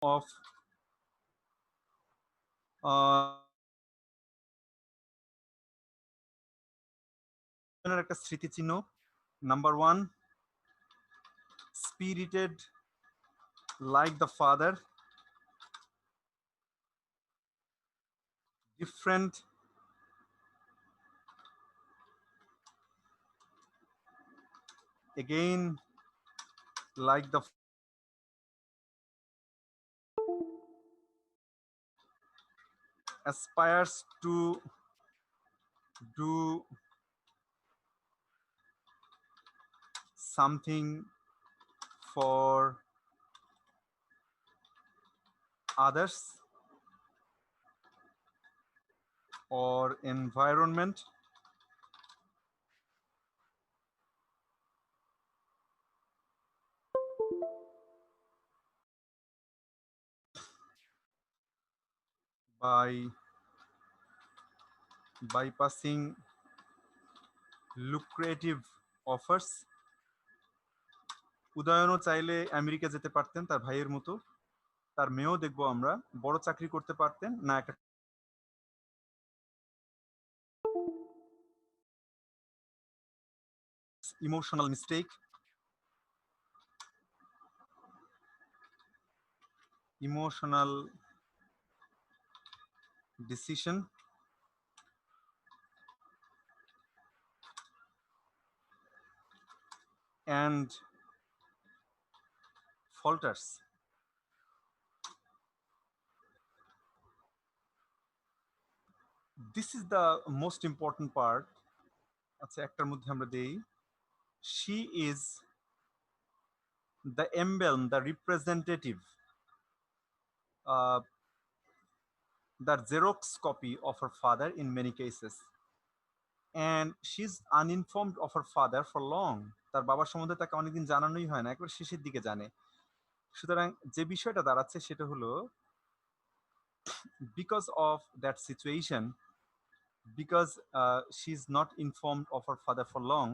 of একটা স্মৃতিচিহ্ন number 1 spirited like the father, different again like the aspires to do something for others or environment, by bypassing lucrative offers. উদয়নও চাইলে America যেতে পারতেন তার ভাইয়ের মতো, তার মেয়েও দেখবো আমরা বড় চাকরি করতে পারতেন না একটা emotional mistake, emotional decision, and falters. This is the most important part. আচ্ছা একটার মধ্যে আমরা দেই she is the emblem, the representative, the Xerox copy of her father in many cases, and she's uninformed of her father for long. তার বাবার সম্বন্ধে তাকে অনেকদিন জানানোই হয় না, একবার শেষের দিকে জানে। সুতরাং যে বিষয়টা দাঁড়াচ্ছে সেটা হলো because of that situation, because she's not informed of her father for long,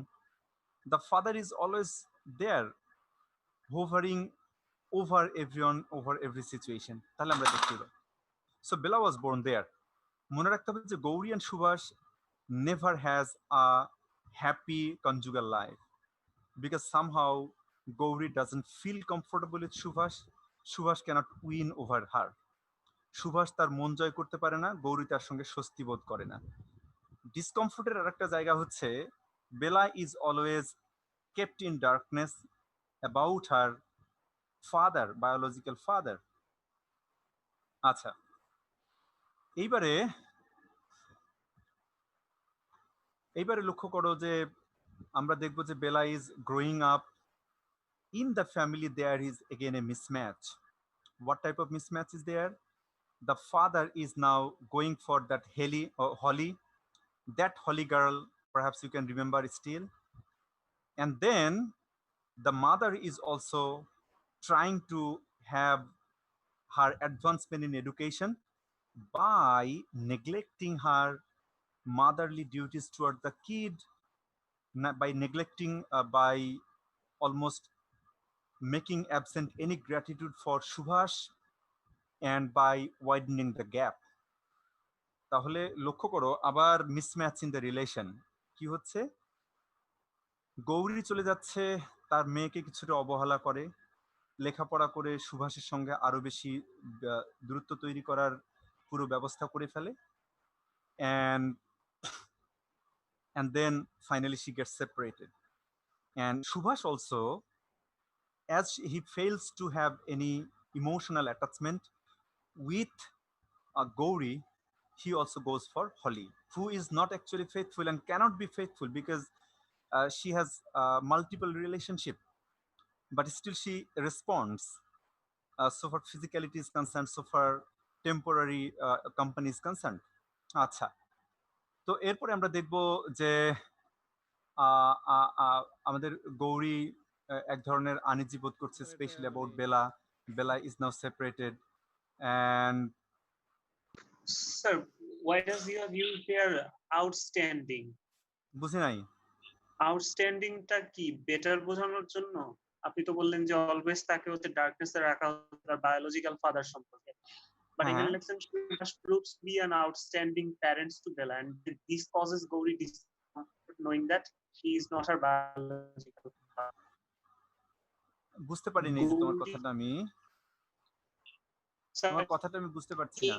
the father is always there hovering over everyone, over every situation. তাহলে আমরা দেখতে পাই so Bella was born there. মনে রাখতে হবে যে Gauri and Subhash never has a happy conjugal life because somehow Gauri doesn't feel comfortable with Subhash. Subhash cannot win over her. Subhash তার মন জয় করতে পারে না, গৌরী তার সঙ্গে স্বস্তি বোধ করে না। ডিসকমফোর্টের আরেকটা জায়গা হচ্ছে Bela is always kept in darkness about her father, biological father. আচ্ছা এইবারে লক্ষ্য করো যে আমরা দেখবো যে Bela is growing up in the family, there is again a mismatch. What type of mismatch is there? The father is now going for that Holly, that Holly girl, perhaps you can remember still. And then the mother is also trying to have her advancement in education by neglecting her motherly duties toward the kid, by neglecting, by almost making absent any gratitude for Subhash, and by widening the gap. তাহলে লক্ষ্য করো আবার mismatch in the relation কি হচ্ছে, গৌরী চলে যাচ্ছে তার মেয়েকে কিছুটা অবহেলা করে, লেখাপড়া করে সুভাষের সঙ্গে আরো বেশি দূরত্ব তৈরি করার পুরো ব্যবস্থা করে ফেলে, and then finally she gets separated. And Subhash also, as he fails to have any emotional attachment with Gauri, he also goes for Holly, who is not actually faithful and cannot be faithful because she has multiple relationship, but still she responds so far physicality is concerned, so far temporary company is concerned. আচ্ছা তো এরপরে আমরা দেখব যে আমাদের গৌরী এক ধরনের uneasy বোধ করছে, specially about Bela. Bela is now separated and sir, why does you have used here outstanding? বুঝি নাই আউটস্ট্যান্ডিংটা কি বেটার বোঝানোর জন্য আপনি তো বললেন যে অলওয়েজ তাকে হচ্ছে ডার্কনেসে রাখা হচ্ছে তার বায়োলজিক্যাল ফাদার সম্পর্কে। But হ্যাঁ এখানে হ্যাঁ লিখছেন Subhash proves to be an outstanding parents to Bella, and this causes Gauri discomfort knowing that he is not her biological father. বুঝতে পারিনি যে তোমার গৌরী কথাটা আমি স্যার তোমার কথাটা আমি বুঝতে পারছি না।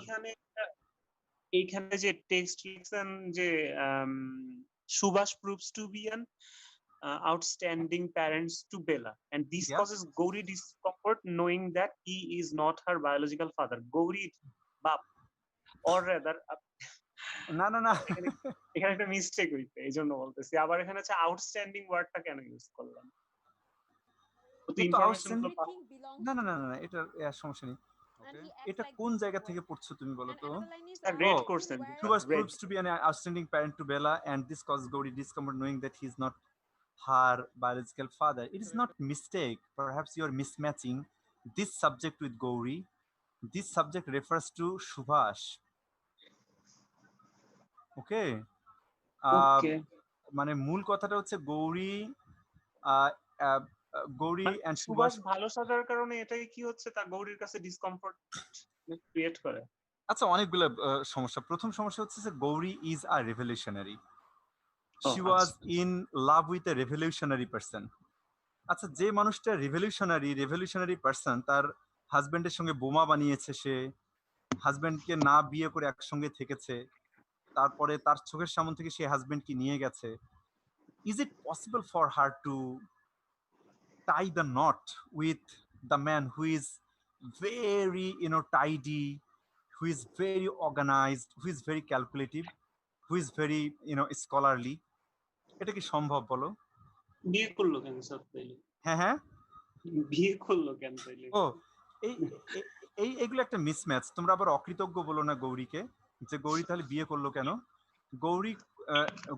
এইখানে যে টেক্সট লিখছেন যে Subhash proves to be an outstanding parents to Bella, and this Yeah. causes Gauri discomfort knowing that he is not her biological father. Gauri বাপ, or rather না না না এখানে এখানে একটা মিস্টেক হইছে, এই জন্য বলতেছি। আবার এখানে হচ্ছে আউটস্ট্যান্ডিং ওয়ার্ডটা কেন ইউজ করলাম? তো তো ইনফরমেশন গুলো Everything belongs না না to না না him না এটা সমস্যা নেই। and he acts এটা like কোন this জায়গা থেকে world. পড়ছো তুমি বলো And তো? another line is red Oh, করছেন where Subhash red. proves to be an outstanding parent to Bella, and this causes Gauri discomfort knowing that he is not her biological father. It is not mistake. Perhaps you are mismatching this subject with Gauri. This subject refers to Subhash. Okay. ওকে, মানে মূল কথাটা হচ্ছে গৌরী গৌরী মানে and Subhash Subhash. ভালো সাজার কারণে এটাই কি হচ্ছে তা গৌরীর কাছে ডিসকমফর্ট ক্রিয়েট করে? আচ্ছা, অনেকগুলো সমস্যা। প্রথম সমস্যা হচ্ছে যে গৌরী ইজ আ রেভলিউশনারি। ও শি ওয়াজ আচ্ছা, in love with a revolutionary person. আচ্ছা, যে মানুষটা রেভলিউশনারি পার্সন, তার হাজবেন্ডের সঙ্গে বোমা বানিয়েছে, সে হাজবেন্ডকে না বিয়ে করে একসঙ্গে থেকেছে, তারপরে তার চোখের সামনে থেকে সে হাজবেন্ডকে নিয়ে গেছে। Is it possible for her to tie the knot with the man who is very tidy, who is very organized, who is very calculative, who is very scholarly? এটা কি সম্ভব বলো? বিয়ে করলো কেন স্যার তাইলে? হ্যাঁ হ্যাঁ। বিয়ে করলো কেন তাইলে? ও, এই এইগুলো একটা মিসম্যাচ। তোমরা আবার অকৃতজ্ঞ বলো না গৌরীকে, যে গৌরী তাহলে বিয়ে করলো কেন? Gauri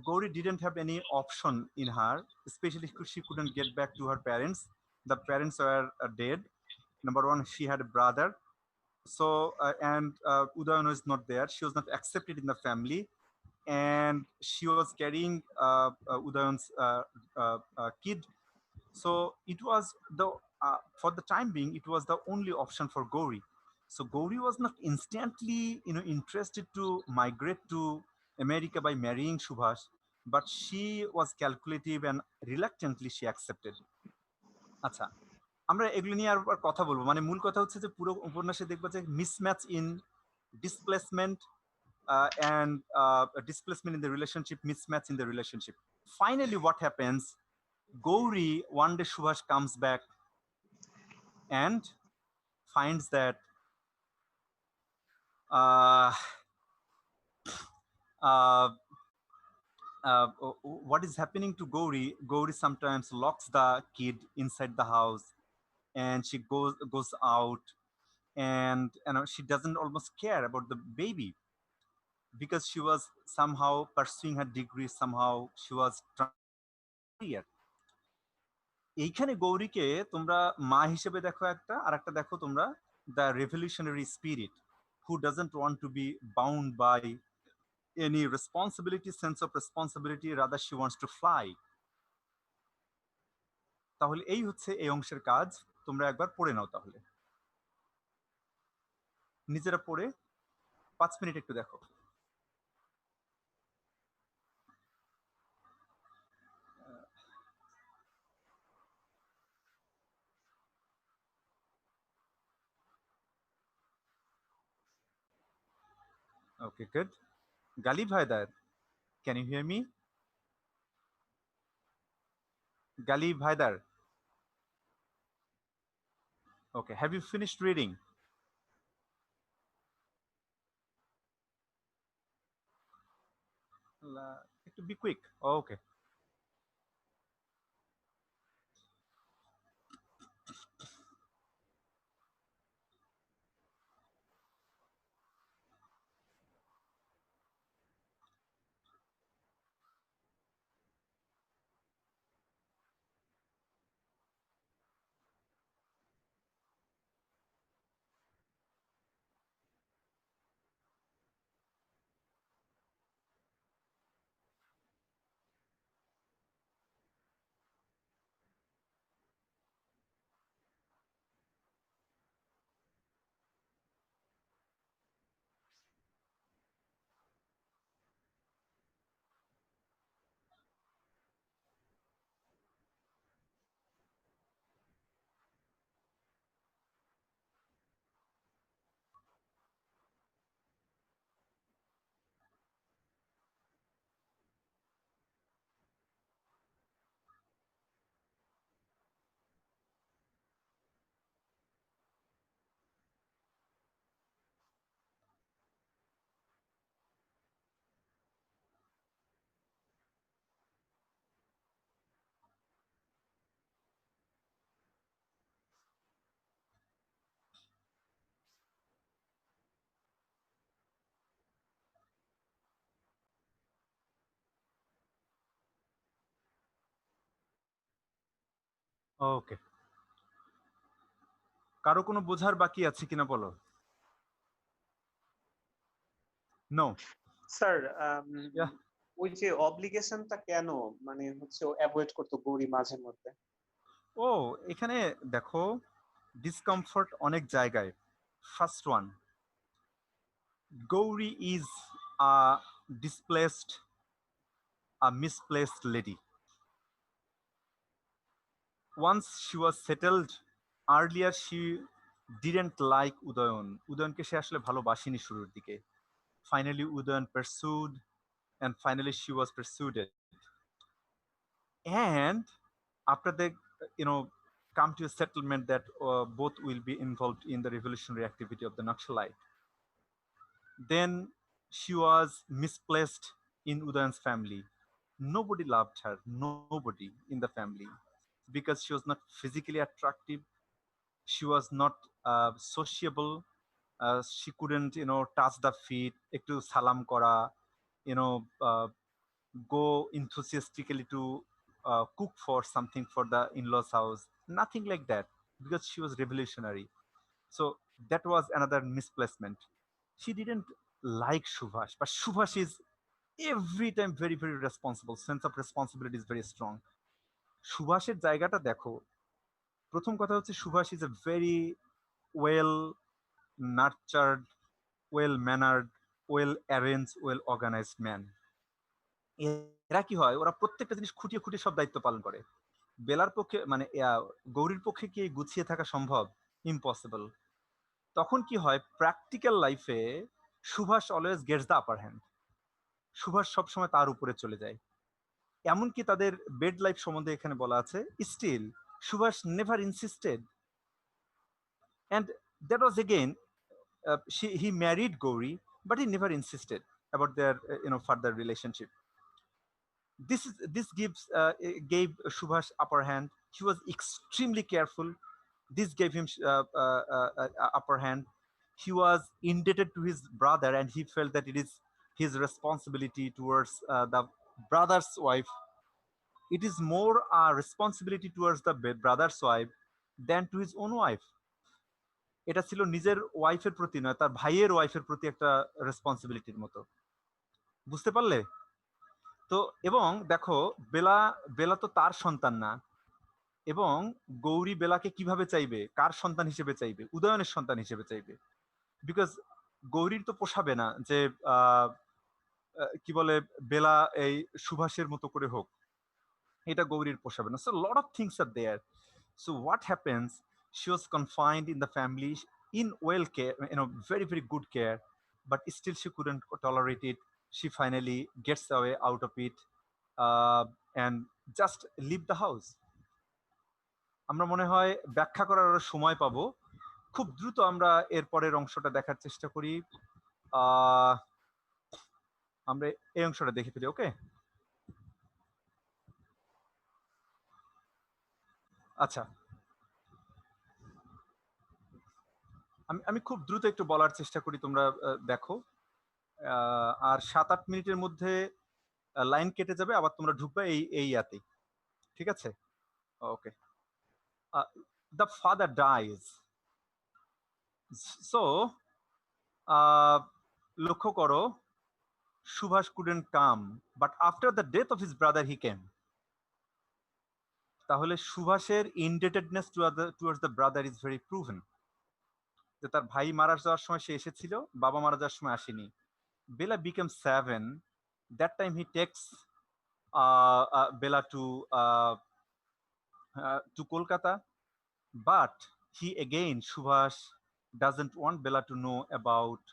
Gauri didn't have any option in her, especially she couldn't get back to her parents. The parents were dead. Number one, she had a brother. So and Udayan was not there. She was not accepted in the family, and she was carrying Udayan's kid. So it was the for the time being, it was the only option for Gauri. So Gauri was not instantly interested to migrate to America by marrying Subhash, but she was calculative and reluctantly she accepted. আচ্ছা, আমরা এগুলো নিয়ে আর কথা বলবো। মানে মূল কথা হচ্ছে যে পুরো উপন্যাসে দেখবো যে mismatch in displacement and displacement in the relationship, mismatch in the relationship. Finally, what happens? Gauri, one day Subhash comes back and finds that uh, uh, what is happening to Gauri. Gauri sometimes locks the kid inside the house, and she goes out, and she doesn't almost care about the baby because she was somehow pursuing her degree. Somehow she was career. এইখানে গৌরীকে তোমরা মা হিসেবে দেখো একটা, আর একটা দেখো তোমরা the revolutionary spirit, who doesn't want to be bound by any responsibility, sense of responsibility, rather she wants to fly. তাহলে এই হচ্ছে এই অংশের কাজ। তোমরা একবার পড়ে নাও, তাহলে নিজেরা পড়ে 5 মিনিট একটু দেখো। Okay, good. Galib Haidar, can you hear me? Galib Haidar. Okay, have you finished reading? To be quick. Okay. ওকে, কারো কোনো বোঝার বাকি আছে কিনা বলো? নো? স্যার, ইয়া, ওই যে অব্লিগেশনটা কেন মানে হচ্ছে অ্যাভয়েড করতো গৌরী মাঝে মধ্যে? ও, এখানে দেখো ডিসকমফর্ট অনেক জায়গায়। First one, Gauri is a displaced, a misplaced lady. Once she was settled, earlier she didn't like Udayan. উদয়নকে সে আসলে ভালোবাসেনি শুরুর দিকে। Finally Udayan pursued, and finally she was pursued. And after they, you know, come to a settlement that both will be involved in the revolutionary activity of the Naxalite, then she was misplaced in Udayan's family. Nobody loved her, nobody in the family, because she was not physically attractive, she was not sociable, she couldn't, you know, touch the feet, একটু সালাম করা, you know, go enthusiastically to cook for something for the in-laws house, nothing like that, because she was revolutionary. So that was another misplacement. She didn't like Subhash, but Subhash is every time very very responsible, sense of responsibility is very strong. সুভাষের জায়গাটা দেখো, প্রথম কথা হচ্ছে Subhash is a very well nurtured, well mannered, well arrange, well organised man. এরা কি হয়, ওরা প্রত্যেকটা জিনিস খুঁটিয়ে খুঁটিয়ে সব দায়িত্ব পালন করে। বেলার পক্ষে মানে গৌরীর পক্ষে কি গুছিয়ে থাকা সম্ভব? ইম্পসিবল। তখন কি হয়, প্র্যাকটিক্যাল লাইফে Subhash always gets the upper hand. Subhash সবসময় তার উপরে চলে যায়। এমনকি তাদের বেড লাইফ সম্বন্ধে এখানে বলা আছে, still Subhash never insisted, and that was again, he married Gauri, but he never insisted about their further relationship. This gave Subhash upper hand. He was extremely careful. This gave him upper hand. He was indebted to his brother, and he felt that it is his responsibility towards the brother's wife. It is more a responsibility towards the brother's wife than to his own wife. এটা ছিল নিজের ওয়াইফের প্রতি নয়, তার ভাইয়ের ওয়াইফের প্রতি একটা রেসপন্সিবিলিটির মতো। বুঝতে পারলে? তো এবং দেখো, বেলা বেলা তো তার সন্তান না, এবং গৌরী বেলাকে কিভাবে চাইবে, কার সন্তান হিসেবে চাইবে? উদয়নের সন্তান হিসেবে চাইবে। বিকজ গৌরীর তো পোষাবে না যে কি বলে, বেলা এই সুভাষের মতো করে হোক, এটা গৌরীর পোষাবে না। So lot of things are there. So what happens, she was confined in the family in well care, very very good care, but still she couldn't tolerate it. She finally gets away out of it, uh, and just leave the house. আমরা মনে হয় ব্যাখ্যা করার আরো সময় পাবো। খুব দ্রুত আমরা এর পরের অংশটা দেখার চেষ্টা করি। আমরা এই অংশটা দেখে ফেলি। ওকে, আচ্ছা, আমি খুব দ্রুত একটু বলার চেষ্টা করি, তোমরা দেখো। আর 7-8 মিনিটের মধ্যে লাইন কেটে যাবে, আবার তোমরা ঢুকবে এই ইয়াতে। ঠিক আছে? Okay. The father dies. So লক্ষ্য করো, Subhash couldn't come, but after the death of his brother he came. তাহলে সুভাষের indebtedness towards the brother is very proven. যে তার ভাই মারা যাওয়ার সময় সে এসেছিল, বাবা মারা যাওয়ার সময় আসেনি। Bela became 7, that time he takes Bela to Kolkata, but he again, Subhash, doesn't want Bella to know about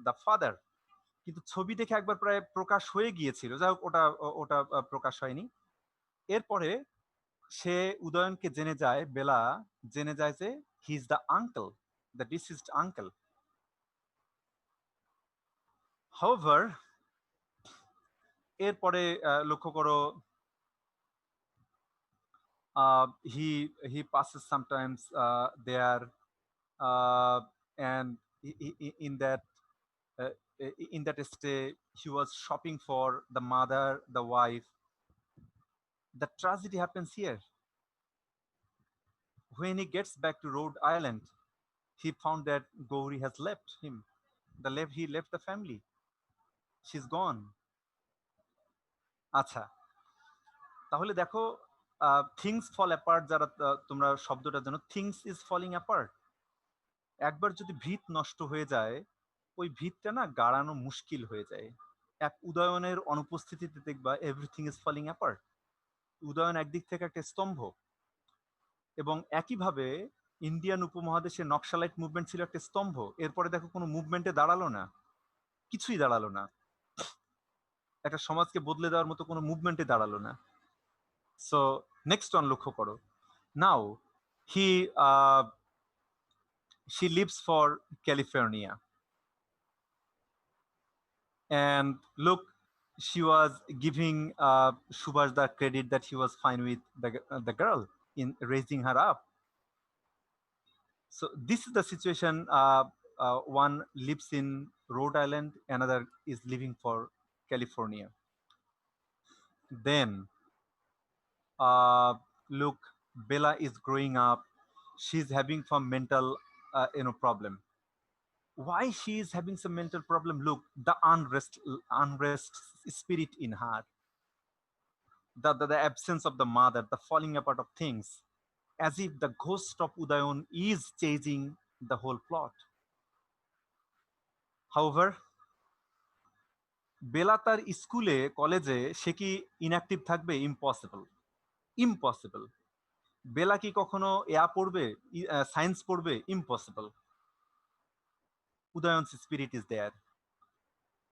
the father. কিন্তু ছবি দেখে একবার প্রায় প্রকাশ হয়ে গিয়েছিল, যাই হোক ওটা ওটা প্রকাশ হয়নি। এরপরে সে উদয়নকে জেনে যায়, বেলা জেনে যায় যে he is the uncle, the deceased uncle. However এরপরে লক্ষ্য করো, he passes sometimes there, and in that uh, in that stay he was shopping for the mother, the wife, The tragedy happens here. When he gets back to Rhode Island, he found that Gauri has left him. He left the family. She's gone. আচ্ছা, তাহলে দেখো, things fall apart, যারা তোমরা শব্দটা জানো, things is falling apart. একবার যদি ভিত নষ্ট হয়ে যায়, ওই ভিতটা না গাড়ানো মুশকিল হয়ে যায়। এক উদয়নের অনুপস্থিতিতে দেখবা everything is falling apart. Udayan একদিক থেকে একটা স্তম্ভ, এবং একইভাবে ইন্ডিয়ান উপমহাদেশের নকশালাইট মুভমেন্ট ছিল একটা স্তম্ভ। এরপরে দেখো কোনো মুভমেন্টে দাঁড়ালো না, কিছুই দাঁড়ালো না, একটা সমাজকে বদলে দেওয়ার মতো কোনো মুভমেন্টে দাঁড়ালো না। সো নেক্সট ওয়ান লক্ষ্য করো। নাও হি she lives for California, and look, she was giving Subhash the credit that he was fine with the girl in raising her up. So this is the situation. One lives in Rhode Island, another is living for California. Then look, Bella is growing up. She's having some mental problem. Why she is having some mental problem? Look, the unrest spirit in her, the absence of the mother, the falling apart of things, as if the ghost of Udayon is chasing the whole plot. However, বেলা তার স্কুলে কলেজে সে কি inactive থাকবে? Impossible, impossible. বেলা কি কখনো পড়বে, science পড়বে? Impossible. Udayan spirit is there.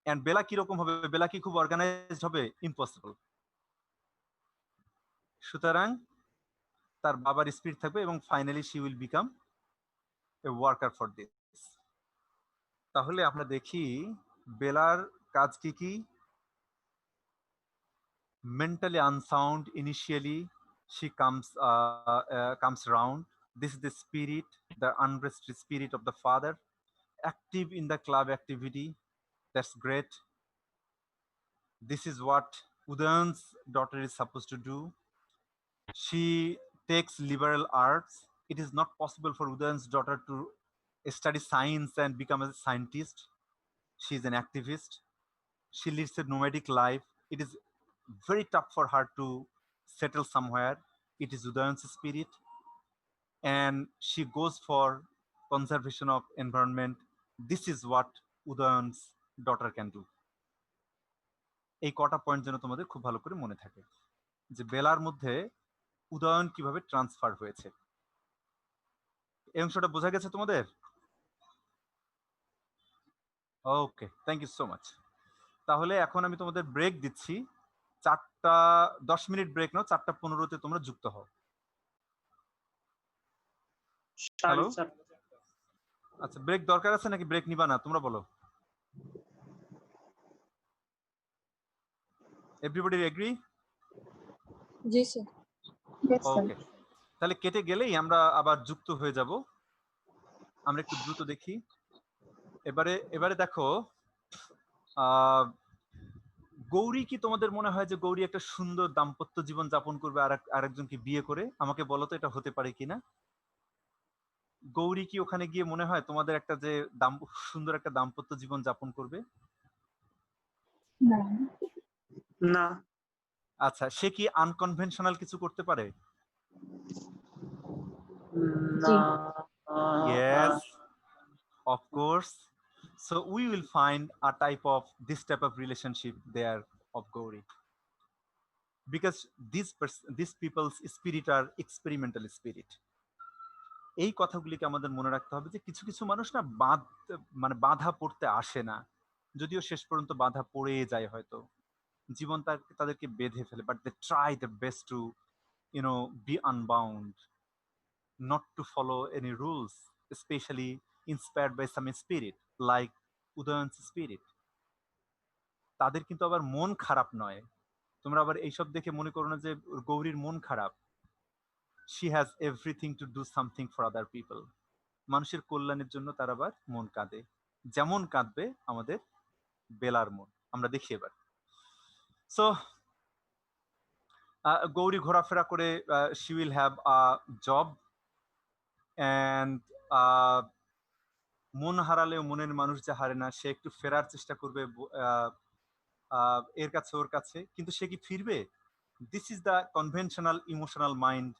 And Bela কিরকম হবে? বেলা কি খুব অর্গানাইজড হবে? ইম্পসিবল। সুতরাং তার বাবার স্পিরিট থাকবে, এবং finally she will become a worker for this. তাহলে আমরা দেখি বেলার কাজ কি কি। mentally unsound initially, she comes around. This is the spirit, the unrest spirit of the father, active in the club activity. That's great. This is what Udayan's daughter is supposed to do. She takes liberal arts. It is not possible for Udayan's daughter to study science and become a scientist. She is an activist. She lives a nomadic life. It is very tough for her to settle somewhere. It is Udayan's spirit. And she goes for conservation of environment. This is what Udayan's daughter can do. এই কটা point যেন তোমাদের খুব ভালো করে মনে থাকে, যে বেলার মধ্যে উদয়ন কিভাবে ট্রান্সফার হয়েছে। এই অংশটা বোঝা গেছে তোমাদের? ওকে, থ্যাংক ইউ সো মাচ। তাহলে এখন আমি তোমাদের ব্রেক দিচ্ছি। 4টা 10 মিনিট ব্রেক নাও, 4টা 15-তে তোমরা যুক্ত হও। হ্যালো, আচ্ছা, ব্রেক দরকার আছে নাকি ব্রেক নিবা না? তোমরা বলো। Everybody agree? জি স্যার। ওকে, তাহলে কেটে গেলেই আমরা আবার যুক্ত হয়ে যাব। আমরা একটু দ্রুত দেখি। এবারে দেখো, গৌরী কি তোমাদের মনে হয় যে গৌরী একটা সুন্দর দাম্পত্য জীবন যাপন করবে আরেকজনকে বিয়ে করে? আমাকে বলো তো এটা হতে পারে কিনা। গৌরী কি ওখানে গিয়ে মনে হয় তোমাদের একটা যে সুন্দর একটা দাম্পত্য জীবন যাপন করবে? না। না। আচ্ছা, সে কি আনকনভেনশনাল কিছু করতে পারে? জি। Yes, of course. So we will find this type of relationship there of Gauri, because these people's spirit are experimental spirit. এই কথাগুলিকে আমাদের মনে রাখতে হবে যে কিছু কিছু মানুষ না বাধা পড়তে আসে না, যদিও শেষ পর্যন্ত বাধা পড়ে যায়, হয়তো জীবন তাদেরকে বেঁধে ফেলে, but they try the best to be unbound, not to follow any rules, especially inspired by some spirit like Udayan's spirit. তাদের কিন্তু আবার মন খারাপ নয়। তোমরা আবার এইসব দেখে মনে করো না যে গৌরীর মন খারাপ। she has everything to do something for other people. মানুষের কল্যাণের জন্য তার আবার মন কাঁদে, যেমন কাঁদবে আমাদের বেলার মন। আমরা দেখি এবার। সো গৌরী ঘোরাফেরা করে, she will have a job, and মন হারালেও মনের মানুষ যে হারে না, সে একটু ফেরার চেষ্টা করবে এর কাছে ওর কাছে, কিন্তু সে কি ফিরবে? This is the conventional emotional mind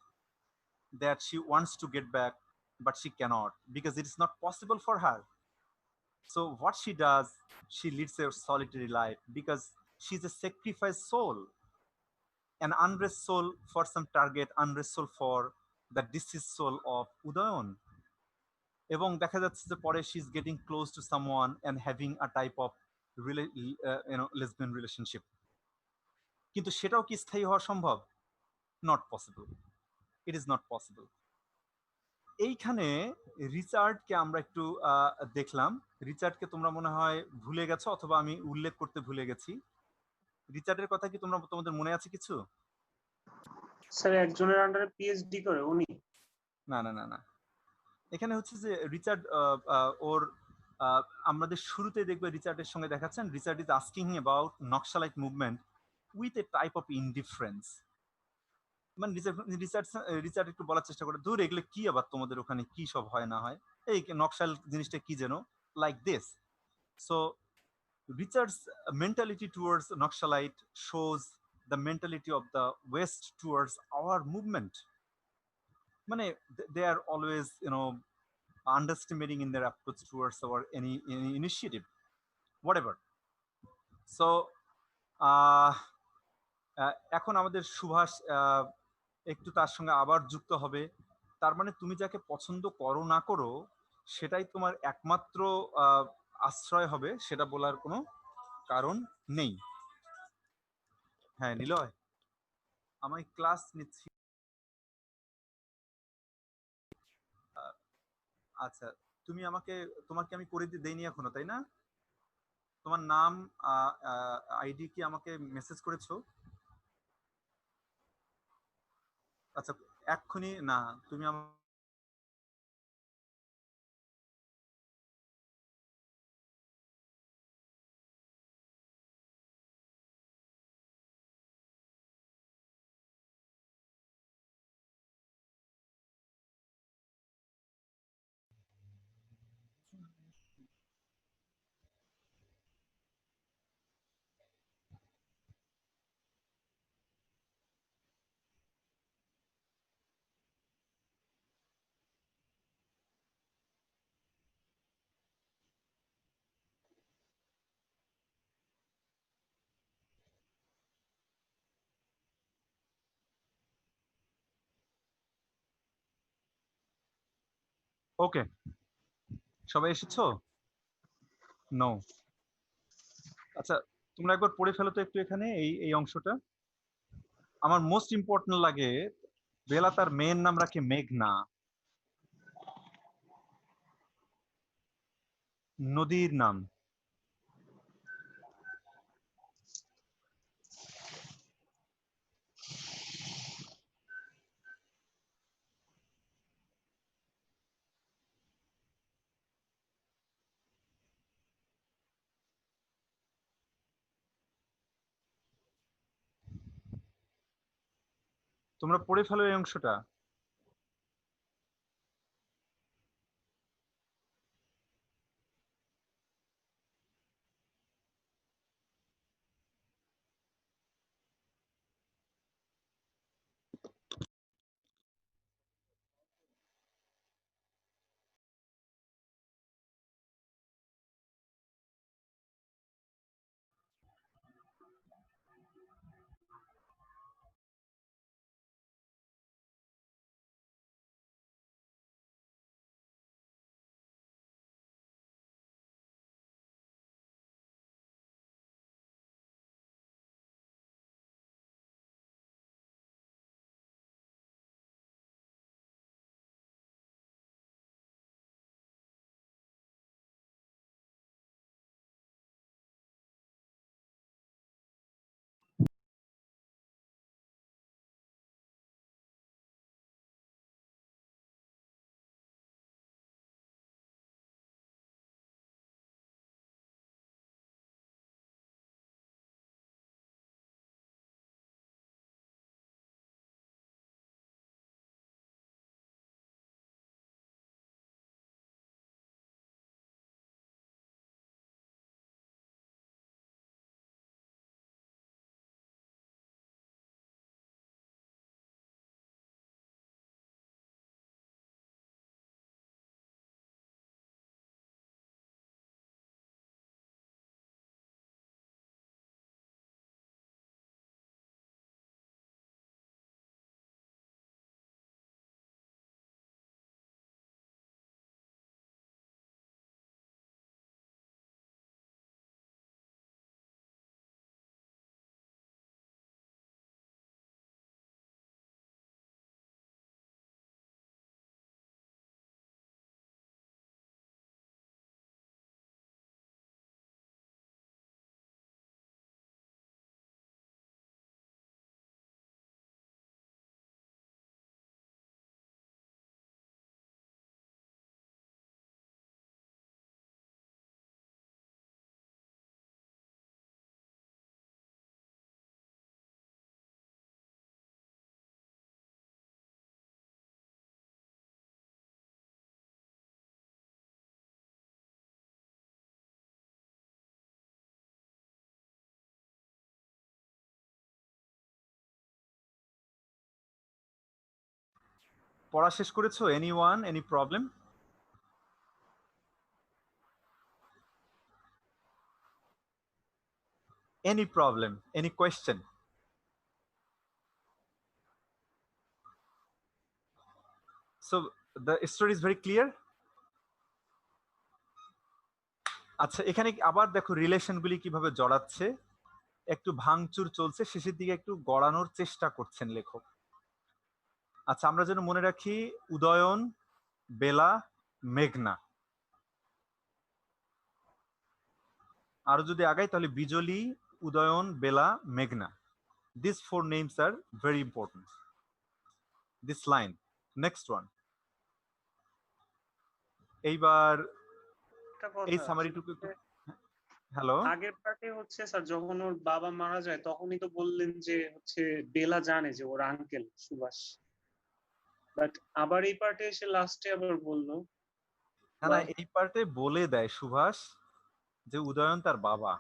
that she wants to get back, but she cannot because it is not possible for her. So what she does, she leads a solitary life because she's a sacrificed soul, an unrest soul for some target, unrest soul for the deceased soul of Udayon. এবং দেখা যাচ্ছে যে পরে she is getting close to someone and having a type of lesbian relationship. কিন্তু সেটাও কি স্থায়ী হওয়া সম্ভব? Not possible, it is not possible. এইখানে রিচার্ডকে আমরা একটু দেখলাম। রিচার্ডকে তোমরা মনে হয় ভুলে গেছো, অথবা আমি উল্লেখ করতে ভুলে গেছি। রিচার্ডের কথা কি তোমাদের মনে আছে কিছু? স্যার একজনের আন্ডারে পিএইচডি করে উনি? না না না না, এখানে হচ্ছে যে রিচার্ড ওর আমাদের শুরুতে দেখবে রিচার্ডের সঙ্গে দেখাচ্ছেন, Richard is asking about Naxalite movement with a type of indifference. মানে রিচার্ড একটু বলার চেষ্টা করে, দূর এগুলো কি আবার তোমাদের ওখানে কি সব হয় না হয়, এই নকশাল জিনিসটা কি যেন, like this. So Richard's mentality towards Naxalite shows the mentality of the West towards our movement. মানে they are always underestimating in their approach towards our any initiative, whatever. So এখন আমাদের সুভাষ একটু তার সঙ্গে আবার যুক্ত হবে। তার মানে তুমি যাকে পছন্দ করো না করো, সেটাই তোমার একমাত্র আশ্রয় হবে, সেটা বলার কোনো কারণ নেই। হ্যাঁ নিলয়, আমি ক্লাস নিচ্ছি। আচ্ছা, তুমি আমাকে, তোমাকে আমি করে দেইনি এখনো, তাই না? তোমার নাম আইডি কি আমাকে মেসেজ করেছো? আচ্ছা, এক্ষুনি না, তুমি ওকে, সবাই এসেছো? নো, আচ্ছা তোমরা একবার পড়ে ফেলো তো একটু এখানে এই এই অংশটা। আমার মোস্ট ইম্পর্টেন্ট লাগে, বেলা তার মেয়ের নাম রাখে মেঘনা, নদীর নাম। তোমরা পড়ে ফেলো এই অংশটা। পড়া শেষ করেছো? Anyone, any problem? Any problem? Any question? So the story is very clear. আচ্ছা, এখানে আবার দেখো রিলেশনগুলি কিভাবে জড়াচ্ছে, একটু ভাঙচুর চলছে, শেষের দিকে একটু গড়ানোর চেষ্টা করছেন লেখক। আচ্ছা, আমরা যেন মনে রাখি উদয়ন, বেলা, মেঘনা। আরো যদি আগাই তাহলে বিজলি, উদয়ন, বেলা, মেঘনা। These four names are very important. This line. Next one. এইবার একটা এই কথা সামারিটুকু একটু, হ্যালো, আগের পার্টে হচ্ছে স্যার যখন ওর বাবা মারা যায় তখনই তো বললেন যে হচ্ছে বেলা জানে যে ওর আঙ্কেল সুভাষ, বাট আবার এই পার্টে এসে লাস্টে আবার বললো। না না, এই পার্টে বলে দেয় সুভাষ যে উদয়ন তার বাবা।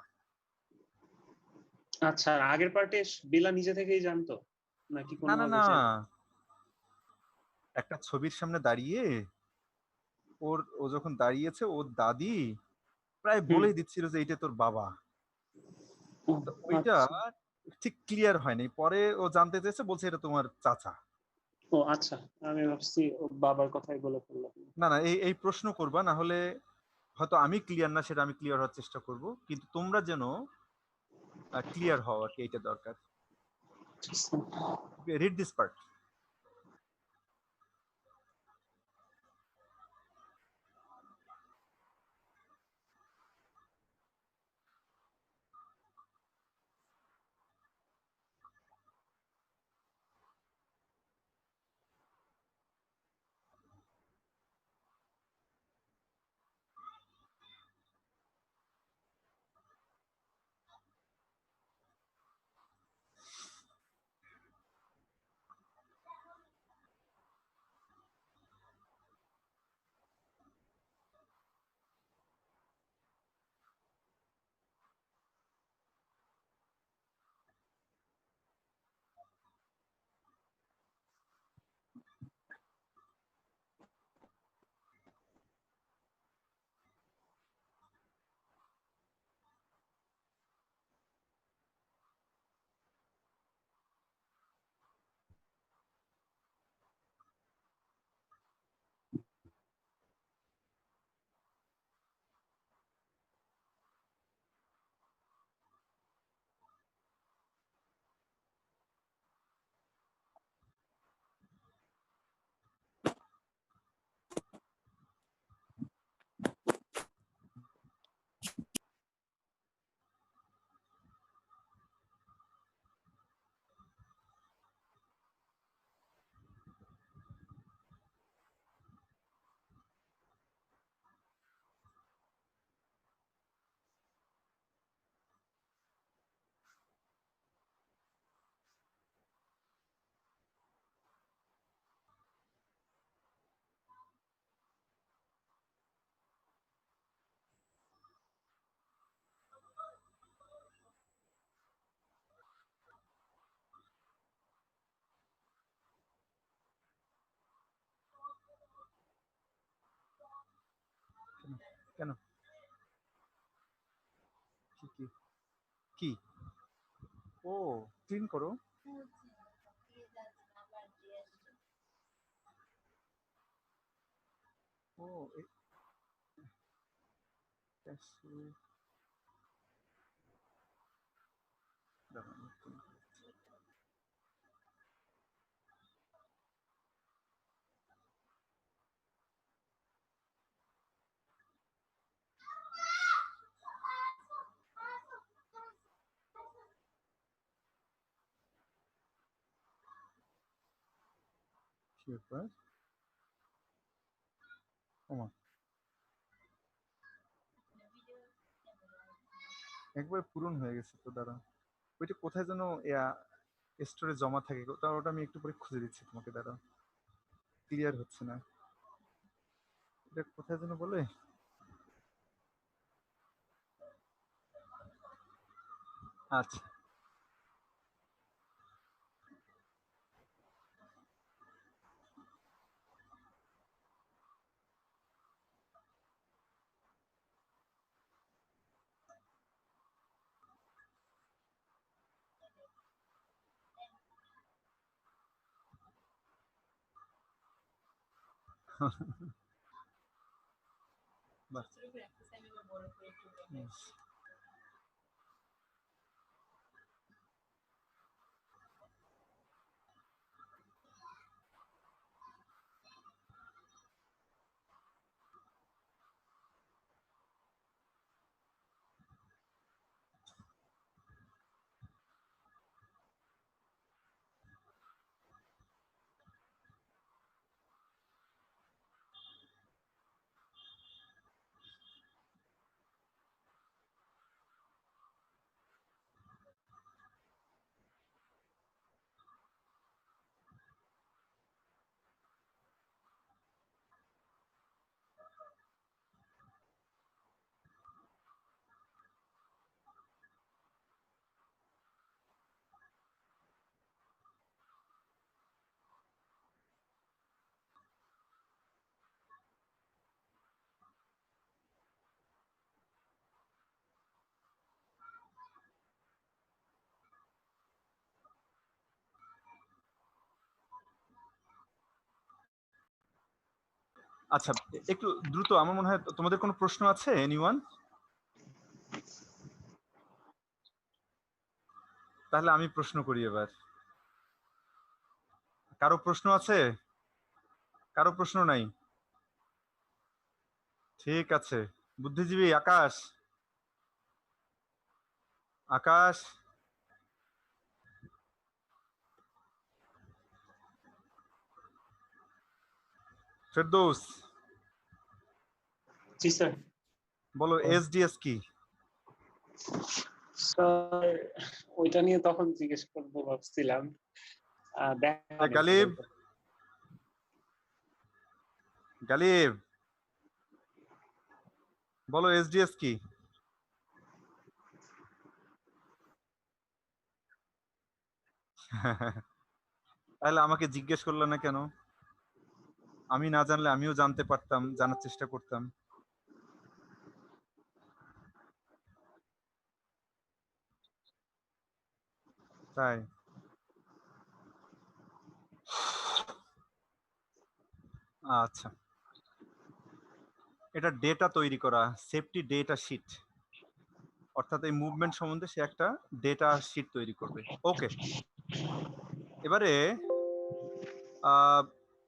আচ্ছা, আর আগের পার্টে বেলা নিজে থেকেই জানতো নাকি না না কোনোভাবে না, জানতো? একটা ছবির সামনে দাঁড়িয়ে ও যখন দাঁড়িয়েছে, ওর দাদি প্রায় বলেই দিচ্ছিল যে এইটা তোর বাবা। তো ওইটা আচ্ছা। ঠিক ক্লিয়ার হয়নি, পরে ও জানতে চেয়েছে, বলছে এটা তোমার চাচা। ও আচ্ছা, আমি ভাবছি ওর বাবার কথাই বলে ফেললাম। না না, এই এই প্রশ্ন করবা, না হলে হয়তো আমি ক্লিয়ার না, সেটা আমি ক্লিয়ার হওয়ার চেষ্টা করব, কিন্তু তোমরা যেন ক্লিয়ার হও আর কি, এইটা দরকার। Read this part. কেন, কি কি কি? ও, ক্লিন করো। ও দাঁড়ান, কি ব্যাপার? ওমা, একবার পূরণ হয়ে গেছে তো, দাঁড়া, ওইটা কোথায় যেন স্টোরে জমা থাকে, ওটা আমি একটু পরে খুঁজে দিচ্ছি তোমাকে, দাঁড়া, ক্লিয়ার হচ্ছে না, এটা কোথায় যেন বলে। আচ্ছা, বাহ। আচ্ছা, একটু দ্রুত, আমার মনে হয় তোমাদের কোনো প্রশ্ন আছে? এনিওয়ান? তাহলে আমি প্রশ্ন করি এবার। কারো প্রশ্ন আছে? কারো প্রশ্ন নাই? ঠিক আছে। বুদ্ধিজীবী আকাশ, আকাশ, ফেরদৌস, জি স্যার। বলো এসডিএস কি? স্যার ওইটা নিয়ে তখন জিজ্ঞেস করবো ভাবছিলাম। গালিব, গালিব, বলো এসডিএস কি? তাহলে আমাকে জিজ্ঞেস করলে না কেন? আমি না জানলে আমিও জানতে পারতাম, জানার চেষ্টা করতাম। তাই আচ্ছা, এটা ডেটা তৈরি করা, সেফটি ডেটা শিট, অর্থাৎ এই মুভমেন্ট সম্বন্ধে সে একটা ডেটা শিট তৈরি করবে। ওকে, এবারে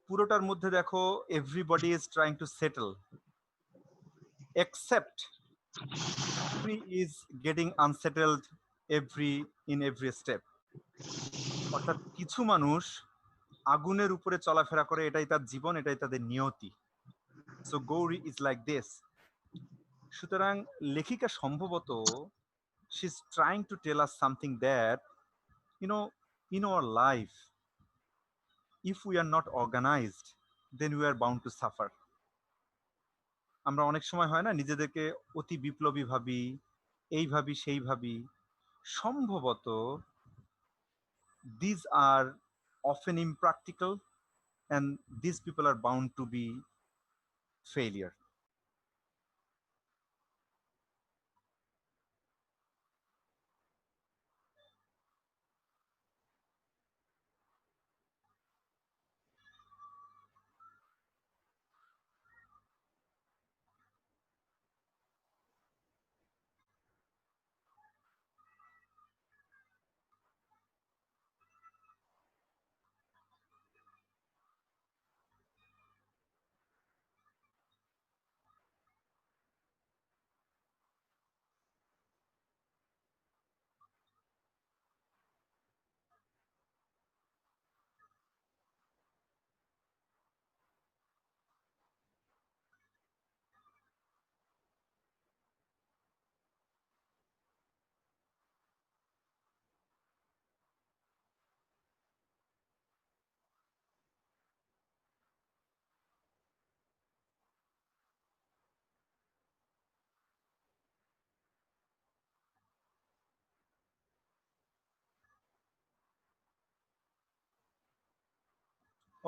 পুরোটার মধ্যে দেখো everybody is trying to settle except he is getting unsettled in every step. অর্থাৎ কিছু মানুষ আগুনের উপরে চলাফেরা করে, এটাই তার জীবন, এটাই তাদের নিয়তি। So Gauri is like this. সুতরাং লেখিকা সম্ভবত she is trying to tell us something that, you know, in our life, if we are not organized, then we are bound to suffer. আমরা অনেক সময় হয় না নিজেদেরকে অতি বিপ্লবী ভাবি, এই ভাবি সেই ভাবি, সম্ভবত these are often impractical and these people are bound to be failure.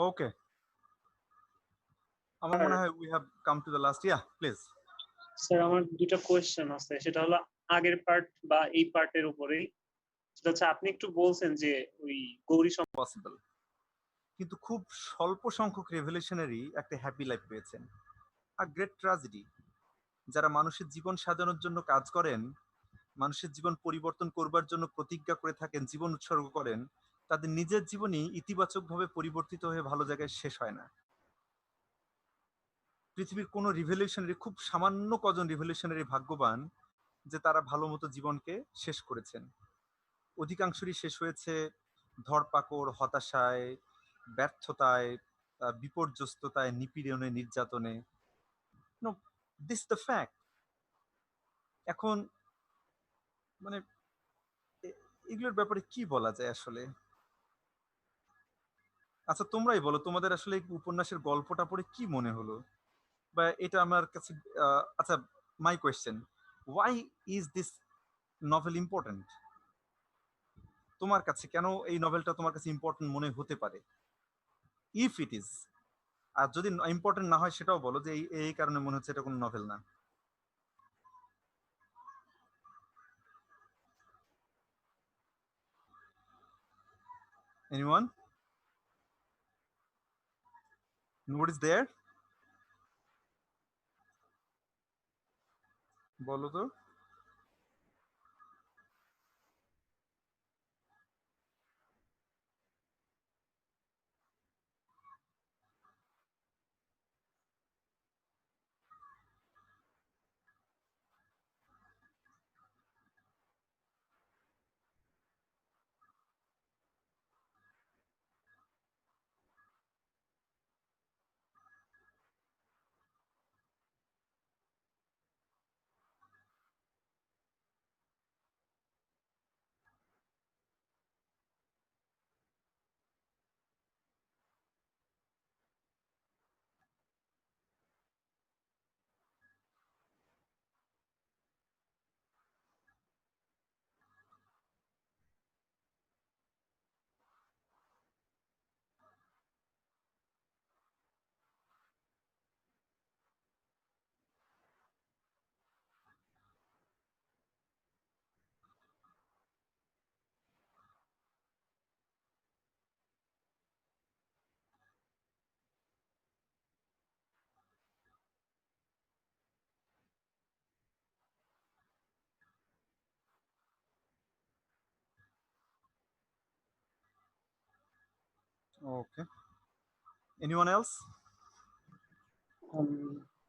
Okay, আমার মনে হয় we have come to the last. Yeah, please. Sir আমার দুটো কোয়েশ্চেন আছে, সেটা হলো আগের পার্ট বা এই পার্টের উপরেই। সেটা হচ্ছে আপনি একটু বলছেন যে ওই গৌরী Possible. কিন্তু খুব স্বল্প সংখ্যক রেভলিউশনারি একটা হ্যাপি লাইফ পেয়েছেন। Are great tragedy. যারা মানুষের জীবন সাজানোর জন্য কাজ করেন, মানুষের জীবন পরিবর্তন করবার জন্য প্রতিজ্ঞা করে থাকেন, জীবন উৎসর্গ করেন, তাদের নিজের জীবনই ইতিবাচকভাবে পরিবর্তিত হয়ে ভালো জায়গায় শেষ হয় না। পৃথিবীর কোনো রিভলিউশনারি, খুব সামান্য কজন রিভলিউশনারি ভাগ্যবান যে তারা ভালো মতো জীবনকে শেষ করেছেন। অধিকাংশরই শেষ হয়েছে ধরপাকড়, হতাশায়, ব্যর্থতায়, বিপর্যস্ততায়, নিপীড়নে, নির্যাতনে। No, this the fact. এখন মানে এগুলোর ব্যাপারে কি বলা যায় আসলে? আচ্ছা, তোমরাই বলো, তোমাদের আসলে এই উপন্যাসের গল্পটা পড়ে কি মনে হলো, বা এটা আমার কাছে আচ্ছা, my question, why is this novel important? তোমার কাছে কেন এই নভেলটা তোমার কাছে ইম্পর্টেন্ট মনে হতে পারে, ইফ ইট ইজ? আর যদি ইম্পর্টেন্ট না হয় সেটাও বলো যে এই এই কারণে মনে হচ্ছে এটা কোনো নভেল না। এনিওয়ান? Nobody is there? বলো তো। ওকে, এনিওয়ান এলস?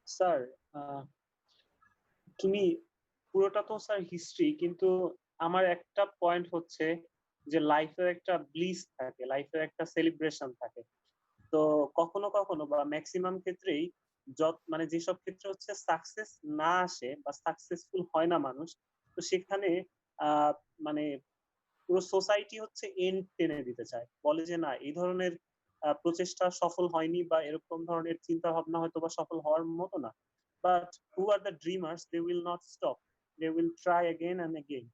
স্যার, তুমি পুরোটা তো স্যার হিস্ট্রি, কিন্তু আমার একটা পয়েন্ট হচ্ছে যে লাইফের একটা ব্লিস থাকে, লাইফের একটা সেলিব্রেশন থাকে। তো কখনো কখনো বা ম্যাক্সিমাম ক্ষেত্রেই মানে যেসব ক্ষেত্রে হচ্ছে সাকসেস না আসে বা সাকসেসফুল হয় না মানুষ, তো সেখানে আহ মানে পুরো সোসাইটি হচ্ছে এন্ড টেনে দিতে চায়, বলে যে না, এই ধরনের প্রচেষ্টা সফল হয়নি বা এরকম ধরনের চিন্তা ভাবনা হয়তো বা সফল হওয়ার মতো না। But who are the dreamers, they will not stop, they will try again and again.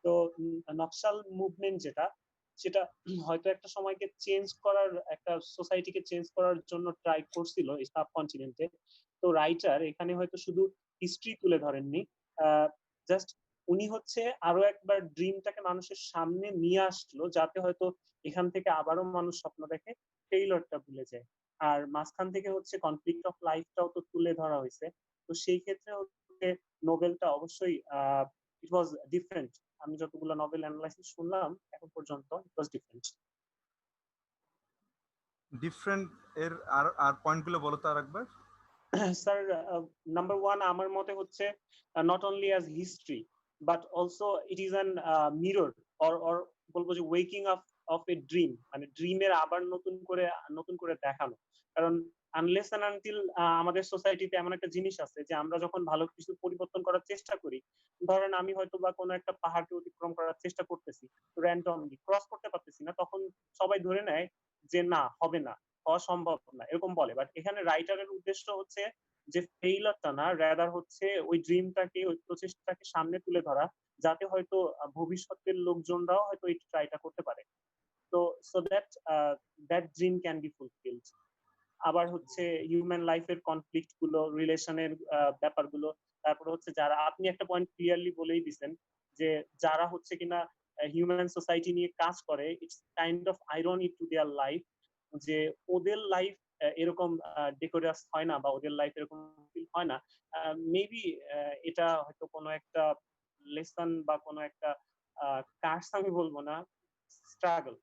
তো নকশাল মুভমেন্ট যেটা, সেটা হয়তো একটা সময়কে চেঞ্জ করার, একটা সোসাইটিকে চেঞ্জ করার জন্য ট্রাই করছিল এই সাবকন্টিনেন্টে। তো রাইটার এখানে হয়তো শুধু হিস্ট্রি তুলে ধরেননি, জাস্ট উনি হচ্ছে আরো একবার ড্রিমটাকে মানুষের সামনে নিয়ে আসলো, যাতে হয়তো এখান থেকে আবারও মানুষ স্বপ্ন দেখে, টেইলরটা ভুলে যায়। আর মাঝখান থেকে হচ্ছে কনফ্লিক্ট অফ লাইফটাও তো তুলে ধরা হয়েছে। তো সেই ক্ষেত্রে হচ্ছে নোবেলটা অবশ্যই ইট ওয়াজ ডিফারেন্ট। আমি যতগুলো নভেল অ্যানালাইসিস শুনলাম এখন পর্যন্ত, ইট ওয়াজ ডিফারেন্ট। ডিফারেন্ট এর আর আর পয়েন্টগুলো বলো তো আরেকবার। স্যার, নাম্বার ওয়ান আমার মতে হচ্ছে not only as history, but also it is an mirror, or বলবো যে waking up of a dream, মানে ড্রিমের আবার নতুন করে দেখানো। কারণ আনলেস এন্ড আনটিল আমাদের সোসাইটিতে এমন একটা জিনিস আছে যে আমরা যখন ভালো কিছু পরিবর্তন করার চেষ্টা করি, ধরেন আমি হয়তো বা কোনো একটা পাহাড়কে অতিক্রম করার চেষ্টা করতেছি, র্যান্ডমলি ক্রস করতে পারতেছি না, তখন সবাই ধরে নেয় যে না, হবে না, হওয়া সম্ভব না, এরকম বলে। বাট এখানে রাইটারের উদ্দেশ্য হচ্ছে যে ফেইলারটা না, রাদার হচ্ছে ওই ড্রিমটাকে, ওই প্রচেষ্টাকে সামনে তুলে ধরা, যাতে হয়তো ভবিষ্যতের লোকজনরাও হয়তো এই ট্রাইটা করতে পারে। তো so that that dream can be fulfilled. আবার হচ্ছে হিউম্যান লাইফের কনফ্লিক্ট গুলো, রিলেশনের ব্যাপারগুলো, তারপর হচ্ছে যারা, আপনি একটা পয়েন্ট ক্লিয়ারলি বলেই দিচ্ছেন যে যারা হচ্ছে কিনা হিউম্যান সোসাইটি নিয়ে কাজ করে, it's kind of irony to their life, যে ওদের লাইফ এরকম ডেকোরাস হয় না বা ওদের লাইফ এরকম ফিল হয় না, মেবি এটা হয়তো কোনো একটা লেসন বা কোনো একটা কার্স আমি বলবো না, স্ট্রাগল।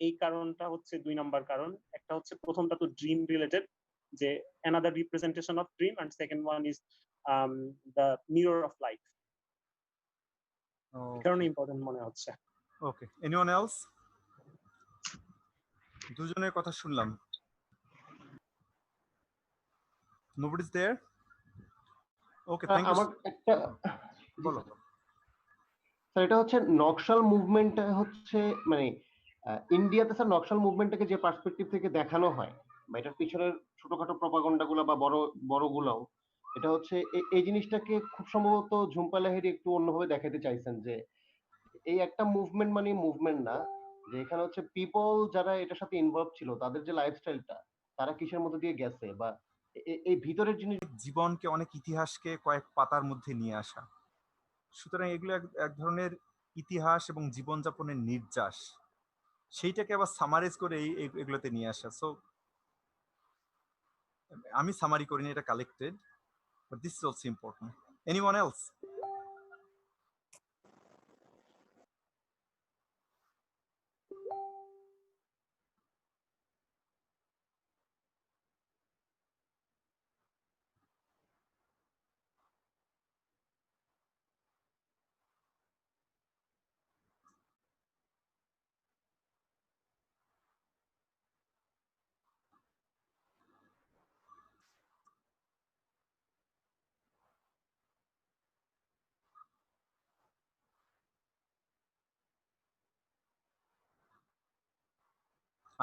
এই কারণটা হচ্ছে 2 নাম্বার কারণ। একটা হচ্ছে প্রথমটা তো ড্রিম রিলেটেড, যে another representation of dream, and second one is the mirror of life. এই কারণে ইম্পর্টেন্ট মনে হচ্ছে। Okay, anyone else? দুজনের কথা শুনলাম। Nobody's there? Okay, thank you. আমার একটা বলো। স্যার, এটা হচ্ছে নকশাল মুভমেন্ট হচ্ছে মানে ইন্ডিয়াতে স্যার নকশাল মুভমেন্টটাকে যে পার্সপেক্টিভ থেকে দেখানো হয় বা এটার পিছনের ছোটখাটো প্রপাগান্ডা গুলো বা বড়গুলোও, এটা হচ্ছে এই জিনিসটাকে খুব সম্ভবত ঝুম্পা লাহিড়ী একটু অন্যভাবে দেখাতে চাইছেন যে এই একটা মুভমেন্ট মানে মুভমেন্ট না, যে এখানে হচ্ছে পিপল যারা এটার সাথে ইনভলভ ছিল তাদের যে লাইফস্টাইলটা তারা কিসের মধ্যে দিয়ে গেছে বা এই ভিতরের জিনিস, জীবনকে, অনেক ইতিহাসকে কয়েক পাতার মধ্যে নিয়ে আসা। সুতরাং এগুলো এক ধরনের ইতিহাস এবং জীবনযাপনের নির্যাস, সেইটাকে আবার সামারাইজ করে এগুলোতে নিয়ে আসা। সো আমি সামারি করিনি, এটা collected, but this is also important. Anyone else?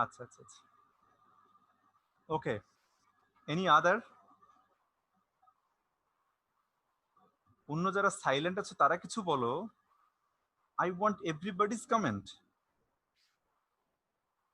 আচ্ছা আচ্ছা আচ্ছা, ওকে। Any other? অন্য যারা সাইলেন্ট আছে তারা কিছু বলো। I want everybody's comment.